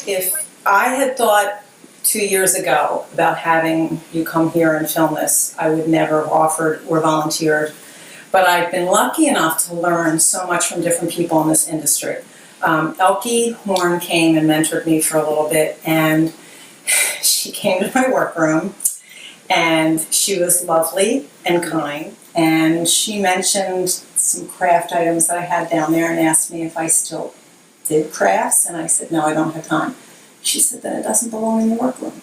If I had thought 2 years ago about having you come here and film this, I would never have offered or volunteered. But I've been lucky enough to learn so much from different people in this industry. Elke Horn came and mentored me for a little bit, and she came to my workroom, and she was lovely and kind, and she mentioned some craft items that I had down there and asked me if I still did crafts, and I said, no, I don't have time. She said, then it doesn't belong in the workroom.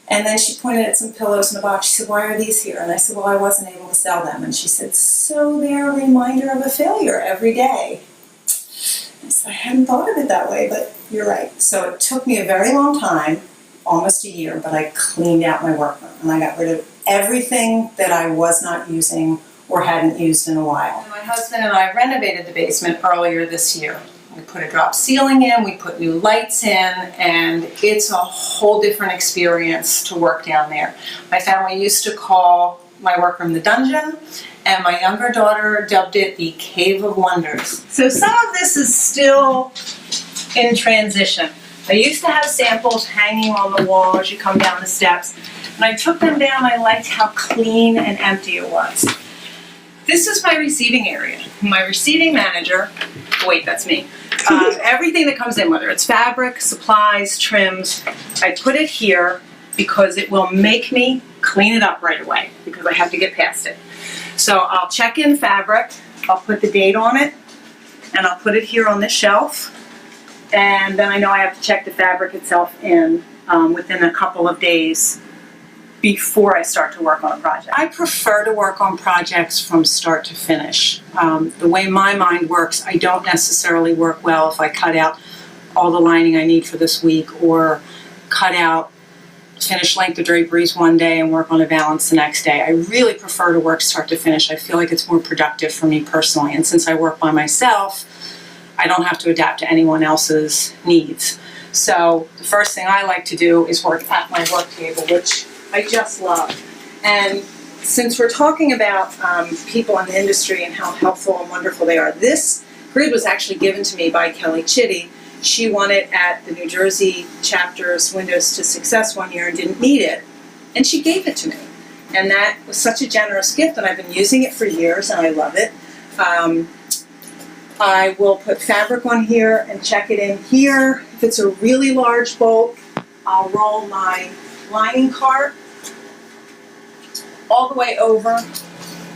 And then she pointed at some pillows in a box. She said, why are these here? And I said, well, I wasn't able to sell them. And she said, so they're a reminder of a failure every day. I said, I hadn't thought of it that way, but you're right. So it took me a very long time, almost a year, but I cleaned out my workroom. And I got rid of everything that I was not using or hadn't used in a while. And my husband and I renovated the basement earlier this year. We put a drop ceiling in, we put new lights in, and it's a whole different experience to work down there. My family used to call my workroom the dungeon, and my younger daughter dubbed it the Cave of Wonders. So some of this is still in transition. I used to have samples hanging on the wall as you come down the steps. When I took them down, I liked how clean and empty it was. This is my receiving area. My receiving manager, wait, that's me. Everything that comes in, whether it's fabric, supplies, trims, I put it here because it will make me clean it up right away because I have to get past it. So I'll check in fabric, I'll put the date on it, and I'll put it here on this shelf. And then I know I have to check the fabric itself in within a couple of days before I start to work on a project. I prefer to work on projects from start to finish. The way my mind works, I don't necessarily work well if I cut out all the lining I need for this week or cut out finish length of draperies one day and work on a valance the next day. I really prefer to work start to finish. I feel like it's more productive for me personally. And since I work by myself, I don't have to adapt to anyone else's needs. So the first thing I like to do is work at my work table, which I just love. And since we're talking about people in the industry and how helpful and wonderful they are, this grid was actually given to me by Kelly Chitty. She won it at the New Jersey chapter's Windows to Success one year and didn't need it. And she gave it to me. And that was such a generous gift, and I've been using it for years, and I love it. I will put fabric on here and check it in here. If it's a really large bolt, I'll roll my lining cart all the way over.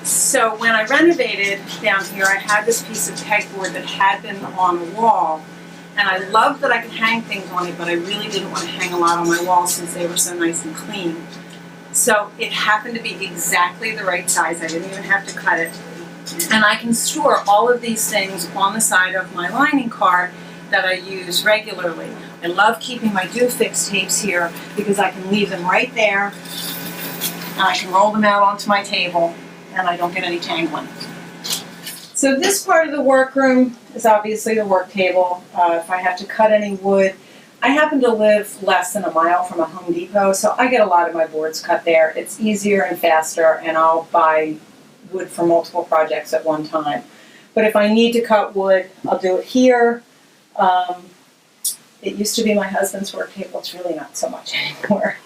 So when I renovated down here, I had this piece of pegboard that had been on the wall, and I loved that I could hang things on it, but I really didn't want to hang a lot on my wall since they were so nice and clean. So it happened to be exactly the right size. I didn't even have to cut it. And I can store all of these things on the side of my lining cart that I use regularly. I love keeping my do-fix tapes here because I can leave them right there and I can roll them out onto my table and I don't get any tangling. So this part of the workroom is obviously the work table. If I have to cut any wood, I happen to live less than a mile from a Home Depot, so I get a lot of my boards cut there. It's easier and faster, and I'll buy wood for multiple projects at one time. But if I need to cut wood, I'll do it here. It used to be my husband's work table. It's really not so much anymore.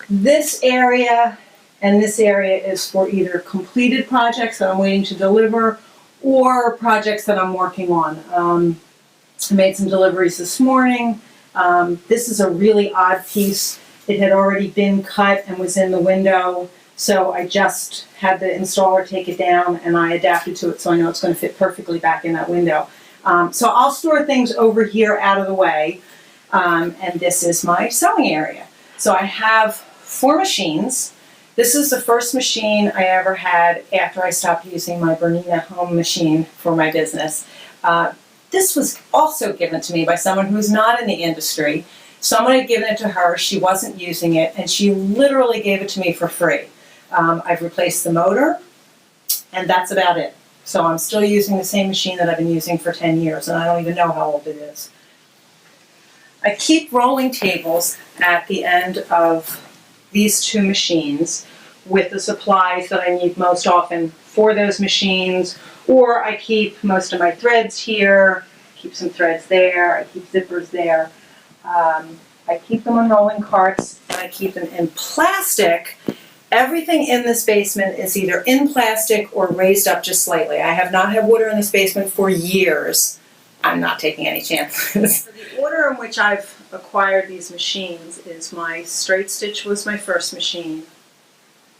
This area and this area is for either completed projects that I'm waiting to deliver or projects that I'm working on. I made some deliveries this morning. This is a really odd piece. It had already been cut and was in the window, so I just had the installer take it down and I adapted to it so I know it's going to fit perfectly back in that window. So I'll store things over here out of the way. And this is my sewing area. So I have 4 machines. This is the first machine I ever had after I stopped using my Bernina home machine for my business. This was also given to me by someone who's not in the industry. Someone had given it to her, she wasn't using it, and she literally gave it to me for free. I've replaced the motor, and that's about it. So I'm still using the same machine that I've been using for 10 years, and I don't even know how old it is. I keep rolling tables at the end of these 2 machines with the supplies that I need most often for those machines, or I keep most of my threads here, keep some threads there, I keep zippers there. I keep them on rolling carts, and I keep them in plastic. Everything in this basement is either in plastic or raised up just slightly. I have not had water in this basement for years. I'm not taking any chances. The order in which I've acquired these machines is my straight stitch was my first machine.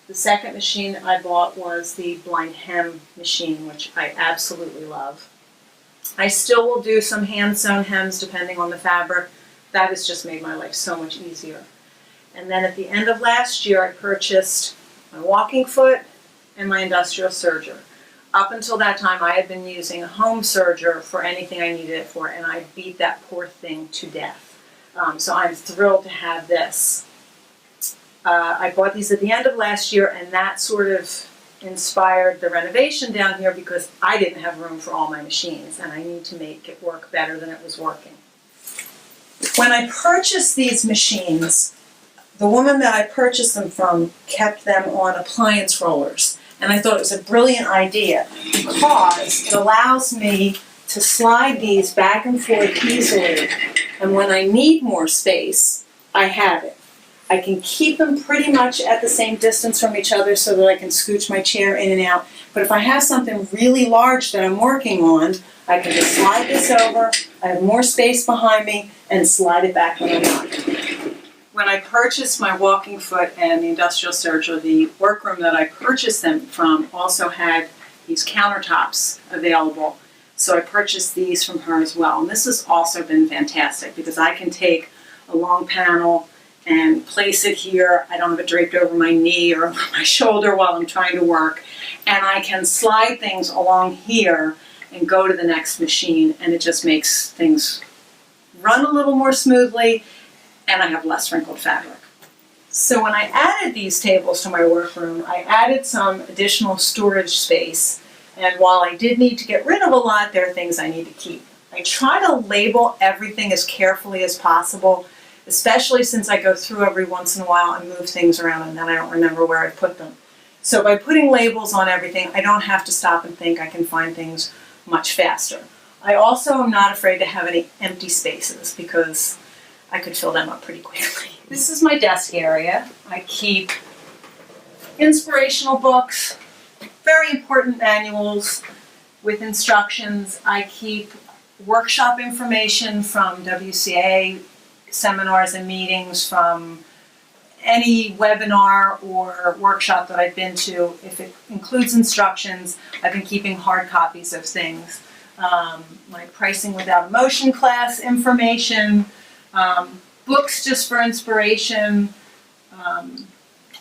The second machine I bought was the blind hem machine, which I absolutely love. I still will do some hand sewn hems depending on the fabric. That has just made my life so much easier. And then at the end of last year, I purchased my walking foot and my industrial serger. Up until that time, I had been using a home serger for anything I needed it for, and I beat that poor thing to death. So I'm thrilled to have this. I bought these at the end of last year, and that sort of inspired the renovation down here because I didn't have room for all my machines, and I need to make it work better than it was working. When I purchased these machines, the woman that I purchased them from kept them on appliance rollers. And I thought it was a brilliant idea because it allows me to slide these back and forth easily. And when I need more space, I have it. I can keep them pretty much at the same distance from each other so that I can scooch my chair in and out. But if I have something really large that I'm working on, I can just slide this over, I have more space behind me, and slide it back when I want. When I purchased my walking foot and the industrial serger, the workroom that I purchased them from also had these countertops available. So I purchased these from her as well. And this has also been fantastic because I can take a long panel and place it here. I don't have it draped over my knee or over my shoulder while I'm trying to work. And I can slide things along here and go to the next machine, and it just makes things run a little more smoothly, and I have less wrinkled fabric. So when I added these tables to my workroom, I added some additional storage space, and while I did need to get rid of a lot, there are things I need to keep. I try to label everything as carefully as possible, especially since I go through every once in a while and move things around and then I don't remember where I put them. So by putting labels on everything, I don't have to stop and think. I can find things much faster. I also am not afraid to have any empty spaces because I could fill them up pretty quickly. This is my desk area. I keep inspirational books, very important manuals with instructions. I keep workshop information from WCA seminars and meetings, from any webinar or workshop that I've been to. If it includes instructions, I've been keeping hard copies of things. My Pricing Without Emotion class information, books just for inspiration,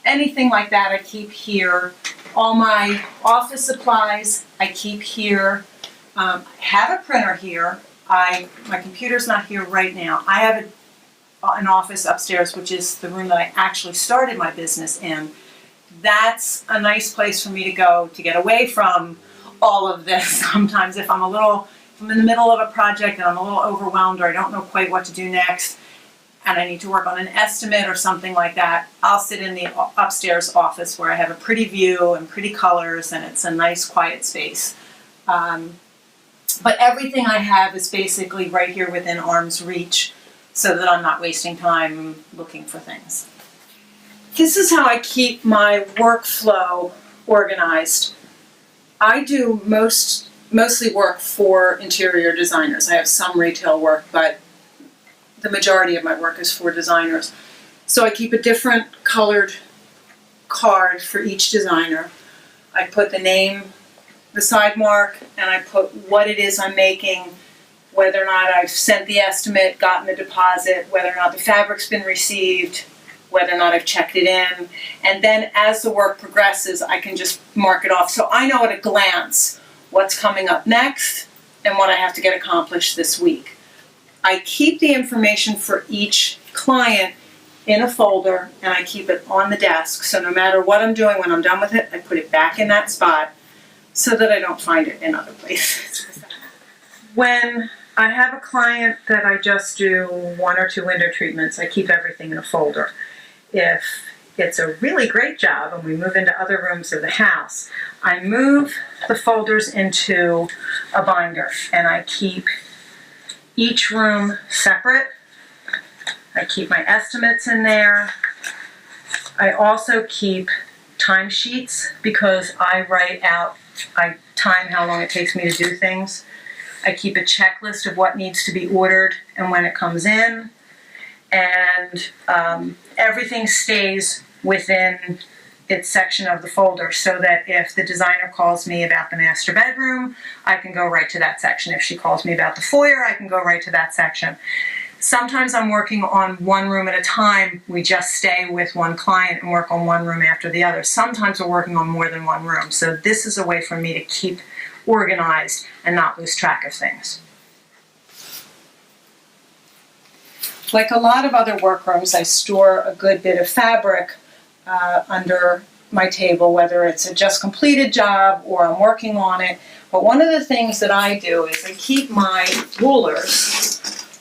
anything like that I keep here. All my office supplies I keep here. I have a printer here. My computer's not here right now. I have an office upstairs, which is the room that I actually started my business in. That's a nice place for me to go to get away from all of this. Sometimes if I'm in the middle of a project and I'm a little overwhelmed or I don't know quite what to do next and I need to work on an estimate or something like that, I'll sit in the upstairs office where I have a pretty view and pretty colors and it's a nice quiet space. But everything I have is basically right here within arm's reach, so that I'm not wasting time looking for things. This is how I keep my workflow organized. I do mostly work for interior designers. I have some retail work, but the majority of my work is for designers. So I keep a different colored card for each designer. I put the name, the side mark, and I put what it is I'm making, whether or not I've sent the estimate, gotten the deposit, whether or not the fabric's been received, whether or not I've checked it in. And then as the work progresses, I can just mark it off. So I know at a glance what's coming up next and what I have to get accomplished this week. I keep the information for each client in a folder, and I keep it on the desk. So no matter what I'm doing, when I'm done with it, I put it back in that spot so that I don't find it in other places. When I have a client that I just do 1 or 2 window treatments, I keep everything in a folder. If it's a really great job and we move into other rooms of the house, I move the folders into a binder and I keep each room separate. I keep my estimates in there. I also keep timesheets because I time how long it takes me to do things. I keep a checklist of what needs to be ordered and when it comes in. And everything stays within its section of the folder so that if the designer calls me about the master bedroom, I can go right to that section. If she calls me about the foyer, I can go right to that section. Sometimes I'm working on one room at a time. We just stay with one client and work on one room after the other. Sometimes we're working on more than one room. So this is a way for me to keep organized and not lose track of things. Like a lot of other workrooms, I store a good bit of fabric under my table, whether it's a just completed job or I'm working on it. But one of the things that I do is I keep my rulers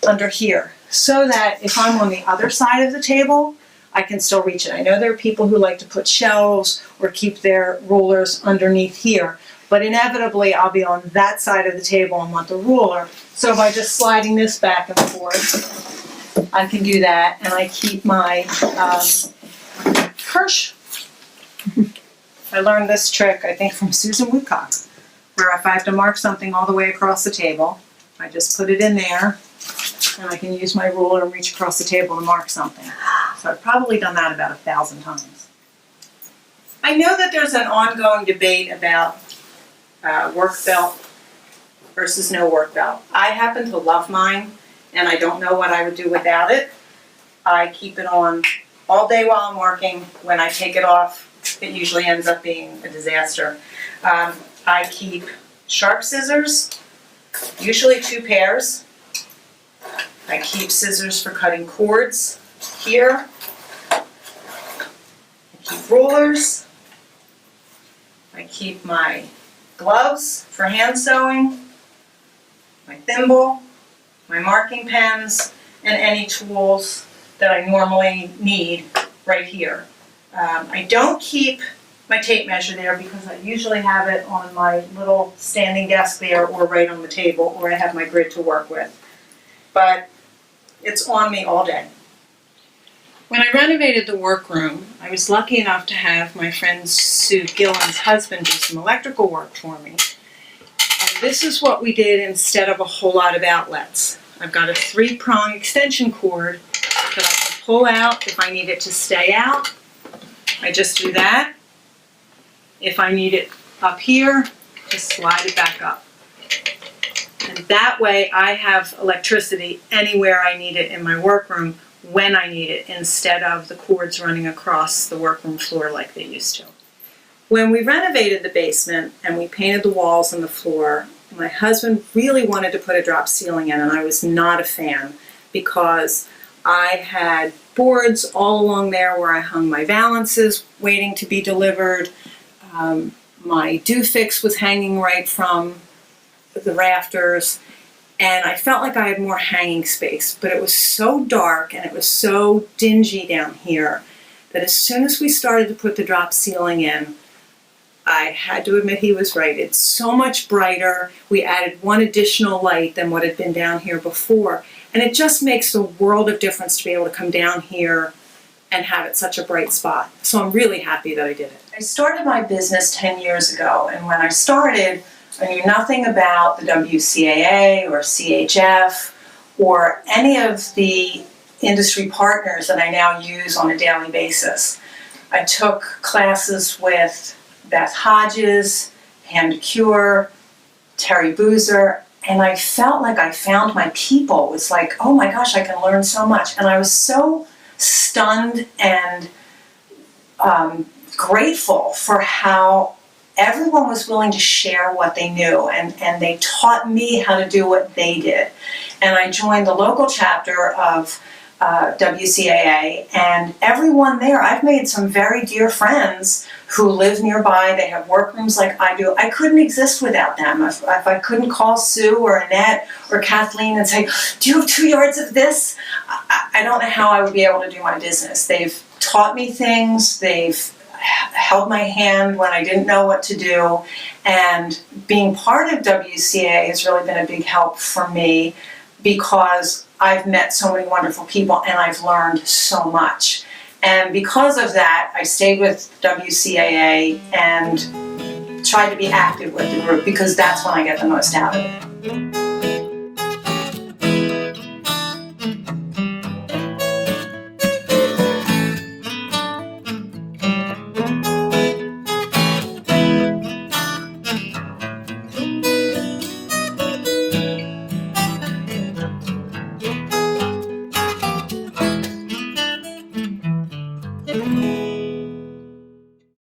under here so that if I'm on the other side of the table, I can still reach it. I know there are people who like to put shelves or keep their rulers underneath here, but inevitably I'll be on that side of the table and want the ruler. So by just sliding this back and forth, I can do that, and I keep my Kirsch. I learned this trick, I think, from Susan Woodcock, where if I have to mark something all the way across the table, I just put it in there, and I can use my ruler and reach across the table to mark something. So I've probably done that about 1,000 times. I know that there's an ongoing debate about work belt versus no work belt. I happen to love mine, and I don't know what I would do without it. I keep it on all day while I'm working. When I take it off, it usually ends up being a disaster. I keep sharp scissors, usually 2 pairs. I keep scissors for cutting cords here. I keep rulers. I keep my gloves for hand sewing, my thimble, my marking pens, and any tools that I normally need right here. I don't keep my tape measure there because I usually have it on my little standing desk there or right on the table, or I have my grid to work with. But it's on me all day. When I renovated the workroom, I was lucky enough to have my friend Sue Gillen's husband do some electrical work for me. And this is what we did instead of a whole lot of outlets. I've got a 3-prong extension cord that I can pull out if I need it to stay out. I just do that. If I need it up here, just slide it back up. And that way I have electricity anywhere I need it in my workroom when I need it, instead of the cords running across the workroom floor like they used to. When we renovated the basement and we painted the walls and the floor, my husband really wanted to put a drop ceiling in, and I was not a fan because I had boards all along there where I hung my valances waiting to be delivered. My do-fix was hanging right from the rafters, and I felt like I had more hanging space, but it was so dark and it was so dingy down here that as soon as we started to put the drop ceiling in, I had to admit he was right. It's so much brighter. We added one additional light than what had been down here before, and it just makes a world of difference to be able to come down here and have it such a bright spot. So I'm really happy that I did it. I started my business 10 years ago, and when I started, I knew nothing about the WCAA or CHF or any of the industry partners that I now use on a daily basis. I took classes with Beth Hodges, Pam DeCure, Terry Boozer, and I felt like I found my people. It was like, oh my gosh, I can learn so much. And I was so stunned and grateful for how everyone was willing to share what they knew, and they taught me how to do what they did. And I joined the local chapter of WCAA, and everyone there, I've made some very dear friends who live nearby. They have workrooms like I do. I couldn't exist without them. If I couldn't call Sue or Annette or Kathleen and say, do you have 2 yards of this? I don't know how I would be able to do my business. They've taught me things. They've held my hand when I didn't know what to do. And being part of WCAA has really been a big help for me, because I've met so many wonderful people and I've learned so much. And because of that, I stayed with WCAA and tried to be active with the group, because that's when I get the most out of it.